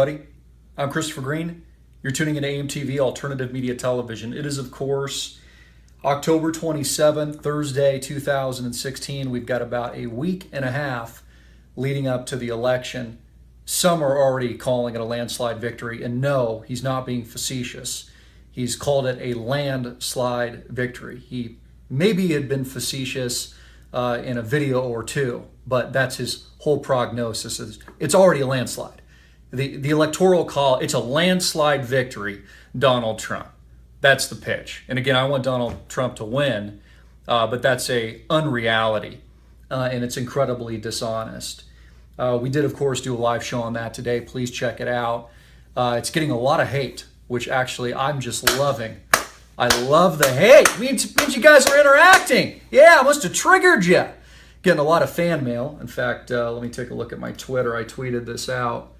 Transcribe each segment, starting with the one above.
Buddy, I'm Christopher Green. You're tuning into AMTV Alternative Media Television. It is, of course, October 27th, Thursday, 2016. We've got about a week and a half leading up to the election. Some are already calling it a landslide victory, and no, he's not being facetious. He's called it a landslide victory. He maybe had been facetious in a video or two, but that's his whole prognosis. It's already a landslide. The electoral call, it's a landslide victory, Donald Trump. That's the pitch. And again, I want Donald Trump to win, but that's a unreality, and it's incredibly dishonest. We did, of course, do a live show on that today. Please check it out. It's getting a lot of hate, which actually I'm just loving. I love the hate. It means you guys are interacting. Yeah, I must have triggered you. Getting a lot of fan mail. In fact, let me take a look at my Twitter. I tweeted this out.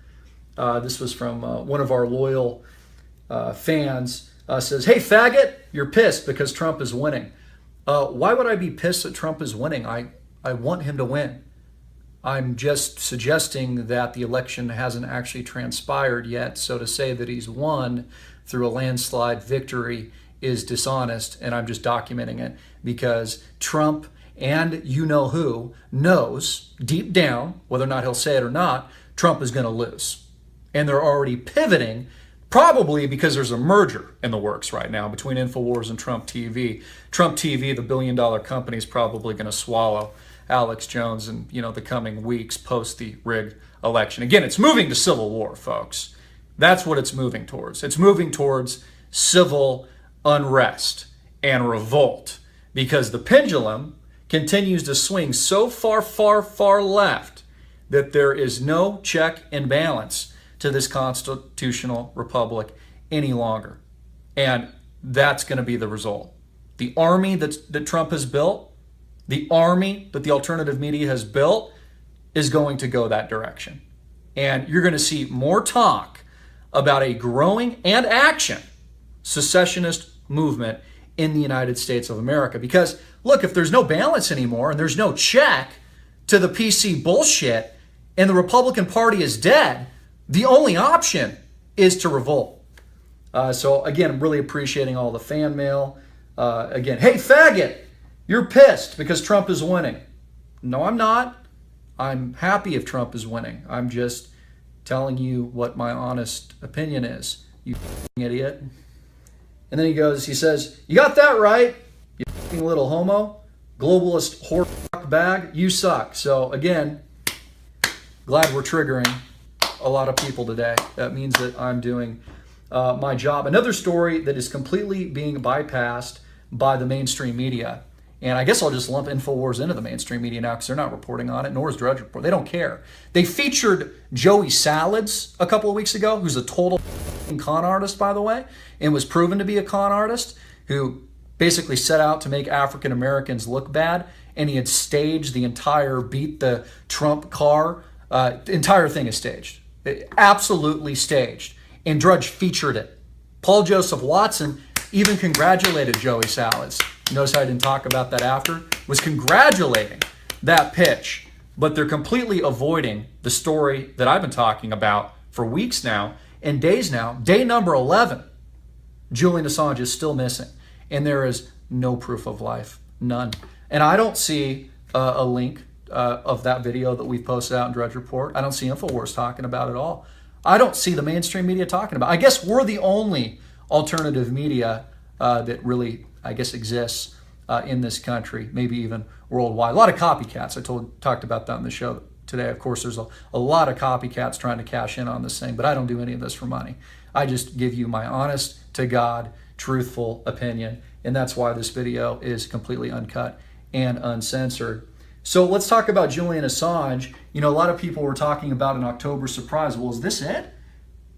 This was from one of our loyal fans. Says, "Hey, faggot, you're pissed because Trump is winning." Why would I be pissed that Trump is winning? I want him to win. I'm just suggesting that the election hasn't actually transpired yet. So to say that he's won through a landslide victory is dishonest, and I'm just documenting it because Trump and you-know-who knows deep down, whether or not he'll say it or not, Trump is going to lose. And they're already pivoting, probably because there's a merger in the works right now between InfoWars and Trump TV. Trump TV, the billion-dollar company, is probably going to swallow Alex Jones in the coming weeks post the rigged election. Again, it's moving to civil war, folks. That's what it's moving towards. It's moving towards civil unrest and revolt because the pendulum continues to swing so far, far, far left that there is no check and balance to this constitutional republic any longer. And that's going to be the result. The army that Trump has built, the army that the alternative media has built is going to go that direction. And you're going to see more talk about a growing and action secessionist movement in the United States of America. Because, look, if there's no balance anymore and there's no check to the PC bullshit and the Republican Party is dead, the only option is to revolt. So, again, I'm really appreciating all the fan mail. Again, hey, faggot, you're pissed because Trump is winning. No, I'm not. I'm happy if Trump is winning. I'm just telling you what my honest opinion is, you idiot. And then he says, you got that right, you little homo, globalist whore bag, you suck. So again, glad we're triggering a lot of people today. That means that I'm doing my job. Another story that is completely being bypassed by the mainstream media. And I guess I'll just lump InfoWars into the mainstream media now because they're not reporting on it, nor is Drudge Report. They don't care. They featured Joey Salads a couple of weeks ago, who's a total con artist, by the way, and was proven to be a con artist who basically set out to make African Americans look bad, and he had staged the entire Beat the Trump car. The entire thing is staged. Absolutely staged. And Drudge featured it. Paul Joseph Watson even congratulated Joey Salads. Notice how I didn't talk about that after? Was congratulating that pitch. But they're completely avoiding the story that I've been talking about for weeks now and days now. Day number 11, Julian Assange is still missing. And there is no proof of life. None. And I don't see a link of that video that we've posted out in Drudge Report. I don't see InfoWars talking about it at all. I don't see the mainstream media talking about it. I guess we're the only alternative media that really, I guess, exists in this country, maybe even worldwide. A lot of copycats. I talked about that on the show today. Of course, there's a lot of copycats trying to cash in on this thing, but I don't do any of this for money. I just give you my honest to God, truthful opinion, and that's why this video is completely uncut and uncensored. So let's talk about Julian Assange. A lot of people were talking about an October surprise. Well, is this it?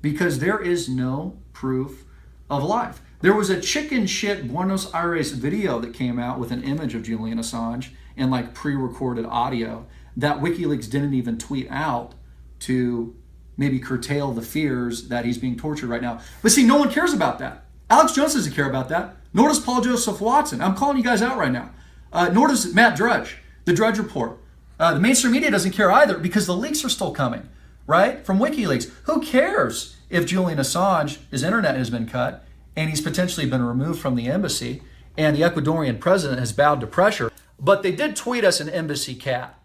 Because there is no proof of life. There was a chicken shit Buenos Aires video that came out with an image of Julian Assange and pre-recorded audio that WikiLeaks didn't even tweet out to maybe curtail the fears that he's being tortured right now. But see, no one cares about that. Alex Jones doesn't care about that. Nor does Paul Joseph Watson. I'm calling you guys out right now. Nor does Matt Drudge, the Drudge Report. The mainstream media doesn't care either because the leaks are still coming. right? From WikiLeaks. Who cares if Julian Assange, his internet has been cut and he's potentially been removed from the embassy and the Ecuadorian president has bowed to pressure? But they did tweet us an embassy cat.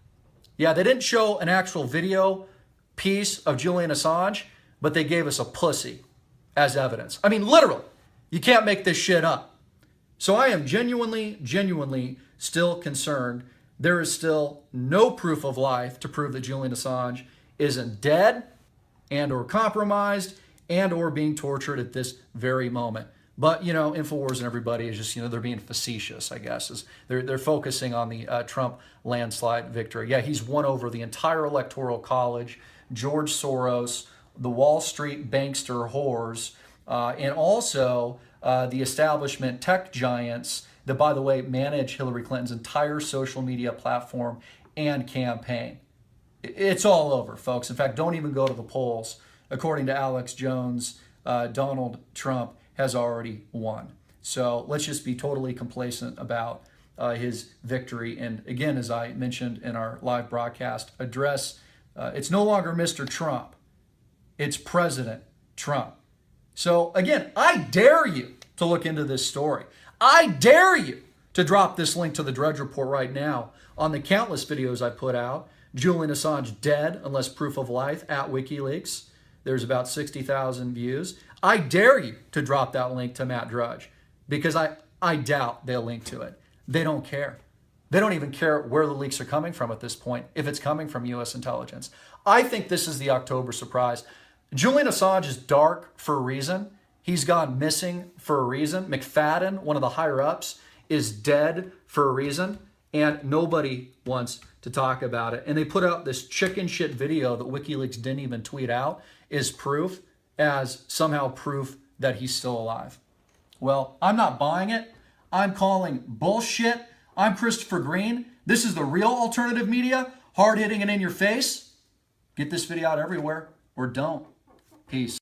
Yeah, they didn't show an actual video piece of Julian Assange, but they gave us a pussy as evidence. I mean, literal. You can't make this shit up. So I am genuinely still concerned. There is still no proof of life to prove that Julian Assange isn't dead and or compromised and or being tortured at this very moment. But, you know, InfoWars and everybody is just, you know, they're being facetious, I guess. They're focusing on the Trump landslide victory. Yeah, he's won over the entire Electoral College, George Soros, the Wall Street bankster whores, and also the establishment tech giants that, by the way, manage Hillary Clinton's entire social media platform and campaign. It's all over, folks. In fact, don't even go to the polls. According to Alex Jones, Donald Trump has already won. So let's just be totally complacent about his victory. And again, as I mentioned in our live broadcast address, it's no longer Mr. Trump. It's President Trump. So again, I dare you to look into this story. I dare you to drop this link to the Drudge Report right now on the countless videos I put out. Julian Assange dead unless proof of life at WikiLeaks. There's about 60,000 views. I dare you to drop that link to Matt Drudge because I doubt they'll link to it. They don't care. They don't even care where the leaks are coming from at this point, if it's coming from U.S. intelligence. I think this is the October surprise. Julian Assange is dark for a reason. He's gone missing for a reason. McFadden, one of the higher-ups, is dead for a reason, and nobody wants to talk about it. And they put out this chicken shit video that WikiLeaks didn't even tweet out as proof, as somehow proof that he's still alive. Well, I'm not buying it. I'm calling bullshit. I'm Christopher Green. This is the real alternative media, hard-hitting and in your face. Get this video out everywhere, or don't. Peace.